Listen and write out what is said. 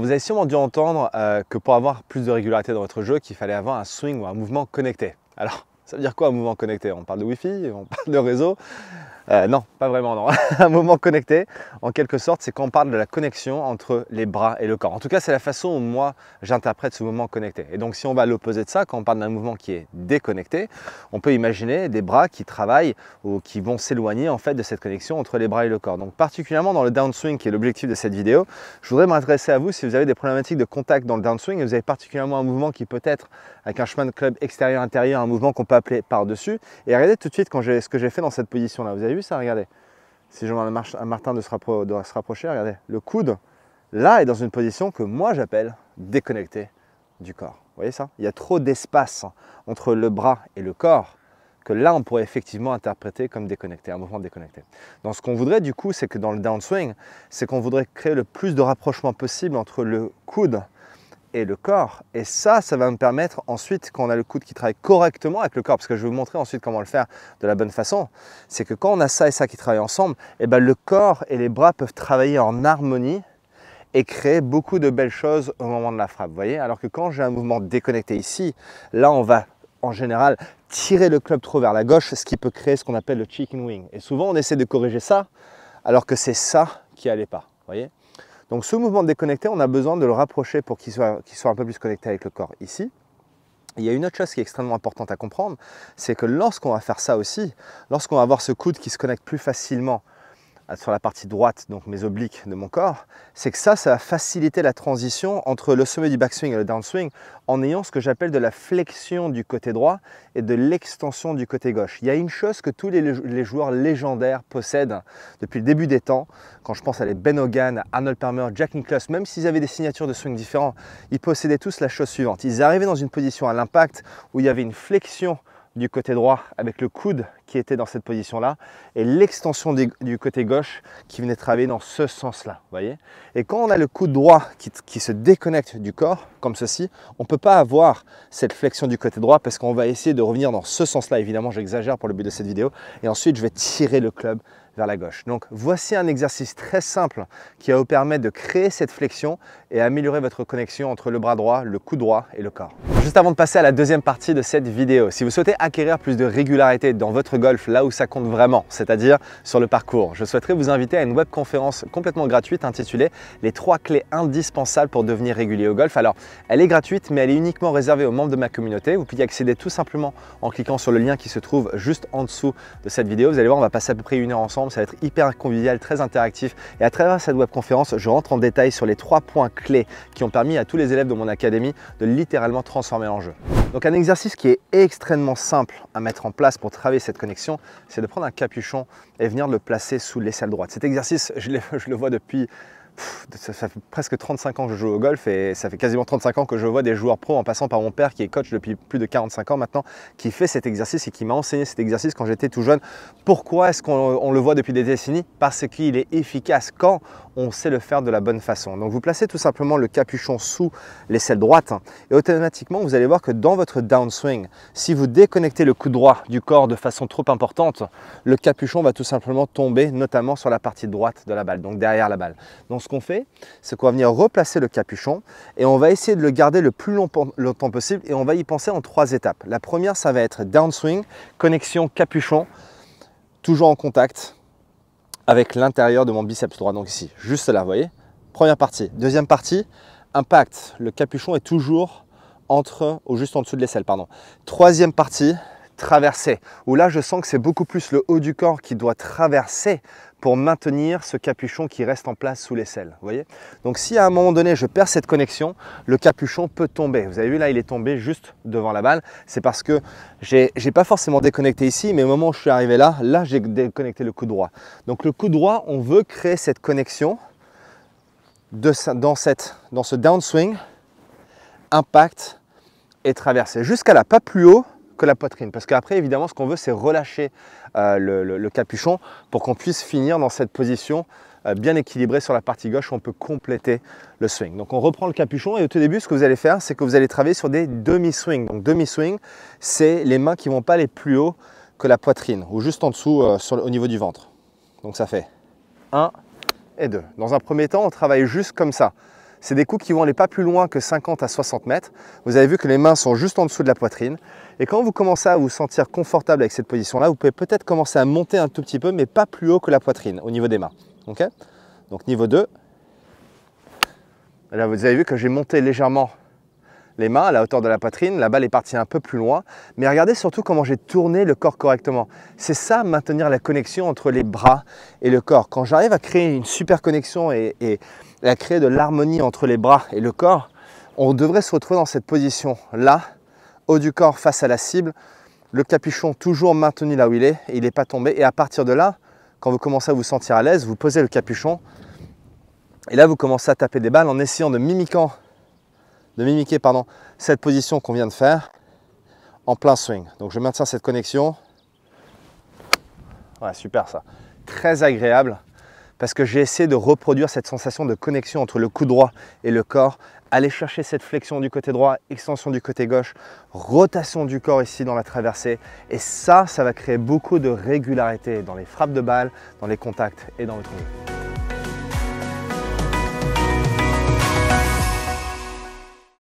Vous avez sûrement dû entendre que pour avoir plus de régularité dans votre jeu, qu'il fallait avoir un swing ou un mouvement connecté. Alors, ça veut dire quoi un mouvement connecté? On parle de Wi-Fi, on parle de réseau? Non, pas vraiment, non. Un mouvement connecté, en quelque sorte, c'est quand on parle de la connexion entre les bras et le corps. En tout cas, c'est la façon où moi, j'interprète ce mouvement connecté. Et donc, si on va à l'opposé de ça, quand on parle d'un mouvement qui est déconnecté, on peut imaginer des bras qui travaillent ou qui vont s'éloigner en fait de cette connexion entre les bras et le corps. Donc, particulièrement dans le downswing, qui est l'objectif de cette vidéo, je voudrais m'adresser à vous si vous avez des problématiques de contact dans le downswing et vous avez particulièrement un mouvement qui peut être avec un chemin de club extérieur-intérieur, un mouvement qu'on peut appeler par-dessus. Et regardez tout de suite ce que j'ai fait dans cette position-là. Vous avez vu ça? Regardez. Si je demande à Martin de se rapprocher, regardez. Le coude, là, est dans une position que moi j'appelle déconnectée du corps. Vous voyez ça? Il y a trop d'espace entre le bras et le corps que là, on pourrait effectivement interpréter comme déconnecté, un mouvement déconnecté. Donc, ce qu'on voudrait du coup, c'est que dans le downswing, c'est qu'on voudrait créer le plus de rapprochement possible entre le coude et le corps. Et ça va me permettre ensuite, quand on a le coude qui travaille correctement avec le corps, parce que je vais vous montrer ensuite comment le faire de la bonne façon, c'est que quand on a ça et ça qui travaillent ensemble, et ben le corps et les bras peuvent travailler en harmonie et créer beaucoup de belles choses au moment de la frappe. Vous voyez? Alors que quand j'ai un mouvement déconnecté ici, là on va en général tirer le club trop vers la gauche, ce qui peut créer ce qu'on appelle le chicken wing. Et souvent on essaie de corriger ça, alors que c'est ça qui n'allait pas. Vous voyez? Donc ce mouvement déconnecté, on a besoin de le rapprocher pour qu'il soit un peu plus connecté avec le corps ici. Il y a une autre chose qui est extrêmement importante à comprendre, c'est que lorsqu'on va faire ça aussi, lorsqu'on va avoir ce coude qui se connecte plus facilement sur la partie droite, donc mes obliques de mon corps, c'est que ça va faciliter la transition entre le sommet du backswing et le downswing en ayant ce que j'appelle de la flexion du côté droit et de l'extension du côté gauche. Il y a une chose que tous les joueurs légendaires possèdent depuis le début des temps, quand je pense à les Ben Hogan, Arnold Palmer, Jack Nicklaus, même s'ils avaient des signatures de swing différents, ils possédaient tous la chose suivante. Ils arrivaient dans une position à l'impact où il y avait une flexion du côté droit avec le coude qui était dans cette position-là et l'extension du côté gauche qui venait travailler dans ce sens-là, voyez. Et quand on a le coude droit qui se déconnecte du corps, comme ceci, on ne peut pas avoir cette flexion du côté droit parce qu'on va essayer de revenir dans ce sens-là. Évidemment, j'exagère pour le but de cette vidéo. Et ensuite, je vais tirer le club vers la gauche. Donc, voici un exercice très simple qui va vous permettre de créer cette flexion et améliorer votre connexion entre le bras droit, le coude droit et le corps. Juste avant de passer à la deuxième partie de cette vidéo, si vous souhaitez acquérir plus de régularité dans votre golf, là où ça compte vraiment, c'est-à-dire sur le parcours, je souhaiterais vous inviter à une webconférence complètement gratuite intitulée « Les 3 clés indispensables pour devenir régulier au golf ». Alors, elle est gratuite, mais elle est uniquement réservée aux membres de ma communauté. Vous pouvez y accéder tout simplement en cliquant sur le lien qui se trouve juste en dessous de cette vidéo. Vous allez voir, on va passer à peu près 1 heure ensemble. Ça va être hyper convivial, très interactif. Et à travers cette webconférence, je rentre en détail sur les 3 points clés qui ont permis à tous les élèves de mon académie de littéralement transformer l'enjeu. Donc un exercice qui est extrêmement simple à mettre en place pour travailler cette connexion, c'est de prendre un capuchon et venir le placer sous l'aisselle droite. Cet exercice, je le vois depuis... Ça fait presque 35 ans que je joue au golf et ça fait quasiment 35 ans que je vois des joueurs pros en passant par mon père qui est coach depuis plus de 45 ans maintenant, qui fait cet exercice et qui m'a enseigné cet exercice quand j'étais tout jeune. Pourquoi est-ce qu'on le voit depuis des décennies? Parce qu'il est efficace quand on sait le faire de la bonne façon. Donc vous placez tout simplement le capuchon sous l'aisselle droite et automatiquement vous allez voir que dans votre downswing, si vous déconnectez le coude droit du corps de façon trop importante, le capuchon va tout simplement tomber notamment sur la partie droite de la balle, donc derrière la balle. Donc ce qu'on fait, c'est qu'on va venir replacer le capuchon et on va essayer de le garder le plus longtemps possible et on va y penser en 3 étapes. La première, ça va être downswing, connexion capuchon, toujours en contact avec l'intérieur de mon biceps droit, donc ici, juste là, vous voyez. Première partie. Deuxième partie, impact. Le capuchon est toujours juste en dessous de l'aisselle, pardon. Troisième partie, traversée, où là je sens que c'est beaucoup plus le haut du corps qui doit traverser pour maintenir ce capuchon qui reste en place sous l'aisselle, vous voyez. Donc si à un moment donné je perds cette connexion, le capuchon peut tomber. Vous avez vu là, il est tombé juste devant la balle. C'est parce que j'ai pas forcément déconnecté ici, mais au moment où je suis arrivé là j'ai déconnecté le coude droit. Donc le coude droit, on veut créer cette connexion dans ce downswing, impact et traversée, jusqu'à là, pas plus haut que la poitrine, parce qu'après évidemment ce qu'on veut c'est relâcher le capuchon pour qu'on puisse finir dans cette position bien équilibrée sur la partie gauche où on peut compléter le swing. Donc on reprend le capuchon et au tout début ce que vous allez faire c'est que vous allez travailler sur des demi-swings. Donc demi-swing, c'est les mains qui ne vont pas aller plus haut que la poitrine ou juste en dessous au niveau du ventre. Donc ça fait 1 et 2. Dans un premier temps on travaille juste comme ça. C'est des coups qui vont aller pas plus loin que 50 à 60 mètres. Vous avez vu que les mains sont juste en dessous de la poitrine. Et quand vous commencez à vous sentir confortable avec cette position-là, vous pouvez peut-être commencer à monter un tout petit peu, mais pas plus haut que la poitrine au niveau des mains. Okay, donc niveau 2. Là, vous avez vu que j'ai monté légèrement les mains à la hauteur de la poitrine. La balle est partie un peu plus loin. Mais regardez surtout comment j'ai tourné le corps correctement. C'est ça, maintenir la connexion entre les bras et le corps. Quand j'arrive à créer une super connexion et à créer de l'harmonie entre les bras et le corps, on devrait se retrouver dans cette position-là, haut du corps face à la cible, le capuchon toujours maintenu là où il est, et il n'est pas tombé. Et à partir de là, quand vous commencez à vous sentir à l'aise, vous posez le capuchon. Et là, vous commencez à taper des balles en essayant de mimiquer cette position qu'on vient de faire en plein swing. Donc je maintiens cette connexion. Ouais, super ça. Très agréable parce que j'ai essayé de reproduire cette sensation de connexion entre le coup droit et le corps. Aller chercher cette flexion du côté droit, extension du côté gauche, rotation du corps ici dans la traversée. Et ça va créer beaucoup de régularité dans les frappes de balles, dans les contacts et dans votre jeu.